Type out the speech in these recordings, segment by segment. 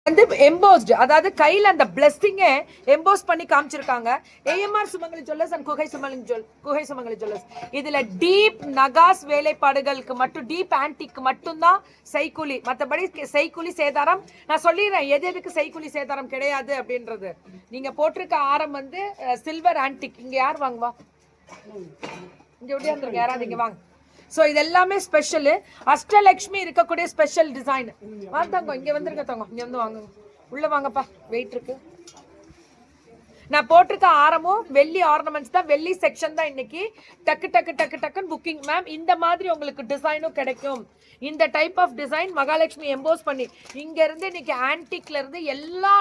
வந்து எம்போஸ்டு, அதாவது கையில அந்த பிளஸ்டிங்கே எம்போஸ் பண்ணி காமிச்சிருக்காங்க. ஏஎம்ஆர் சுமங்கலி ஜுவல்லர்ஸ் அண்ட் குகை சுமங்கலி ஜுவல்லர்ஸ். இதுல டீப் நகாஸ் வேலைப்பாடுகளுக்கு மட்டும், டீப் ஆன்டிக்கு மட்டும்தான் செய்கூலி. மற்றபடி செய்கூலி சேதாரம் நான் சொல்லிடுறேன், எதுக்கு செய்கூலி சேதாரம் கிடையாது அப்படின்றது. நீங்க போட்டிருக்க ஆரம் வந்து சில்வர் ஆன்டிக். இங்க யார் வாங்குவா? இங்க எப்படி வந்துருங்க, யாராவது இங்க வாங்க. ஸோ இது எல்லாமே ஸ்பெஷலு. அஷ்டலக்ஷ்மி இருக்கக்கூடிய ஸ்பெஷல் டிசைன். வாங்க இங்கே வந்துருங்க தங்க, இங்கே வந்து வாங்க, உள்ள வாங்கப்பா, வெயிட் இருக்கு. நான் போட்டிருக்க ஆரமும் வெள்ளி ஆர்னமெண்ட்ஸ் தான், வெள்ளி செக்ஷன் தான் இன்னைக்கு. டக்கு டக்கு டக்கு டக்குன்னு புக்கிங் மேம். இந்த மாதிரி உங்களுக்கு டிசைனும் கிடைக்கும். இந்த type of design Mahalakshmi emboss பண்ணி இங்க இருந்து இன்னைக்கு ஆன்டிக்ல இருந்து எல்லா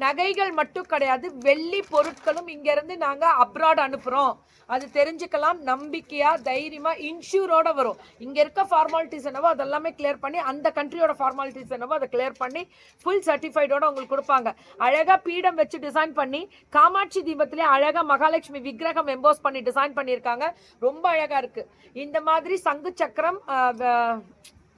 நகைகள் மட்டும் கிடையாது, வெள்ளி பொருட்களும் இங்க இருந்து நாங்க அப்ராட் அனுப்புறோம். அது தெரிஞ்சுக்கலாம். நம்பிக்கையா தைரியமா இன்சூரோட வரும். இங்க இருக்க ஃபார்மாலிட்டிஸ் என்னவோ அதெல்லாமே கிளியர் பண்ணி, அந்த கண்ட்ரியோட ஃபார்மாலிட்டிஸ் என்னவோ அதை கிளியர் பண்ணி ஃபுல் சர்டிஃபைடோட உங்களுக்கு கொடுப்பாங்க. அழகா பீடம் வச்சு டிசைன் பண்ணி, காமாட்சி தீபத்திலே அழகா மகாலட்சுமி விக்கிரகம் எம்போஸ் பண்ணி டிசைன் பண்ணியிருக்காங்க. ரொம்ப அழகா இருக்கு. இந்த மாதிரி சங்கு சக்கரம்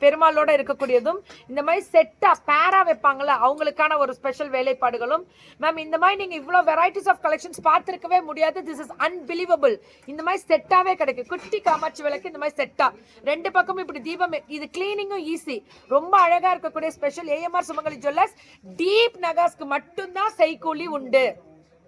பெருமாளோட இருக்கக்கூடியதும், இந்த மாதிரி செட்டா பேரா வைப்பாங்கல்ல, அவங்களுக்கான ஒரு ஸ்பெஷல் வேலைப்பாடுகளும். மேம் இந்த மாதிரி நீங்க இவ்வளவு வெரைட்டிஸ் ஆஃப் கலெக்ஷன்ஸ் பார்த்திருக்கவே முடியாது. This is unbelievable. இந்த மாதிரி செட்டாவே கிடைக்கும். குட்டி காமாட்சி விளக்கு இந்த மாதிரி செட்டா, ரெண்டு பக்கமும் இப்படி தீபம். இது கிளீனிங்கும் ஈஸி. ரொம்ப அழகா இருக்கக்கூடிய ஸ்பெஷல் ஏஎம்ஆர் சுமங்கலி ஜுவல்லர்ஸ். டீப் நகாஸ்க்கு மட்டும்தான் செய்கூலி உண்டு.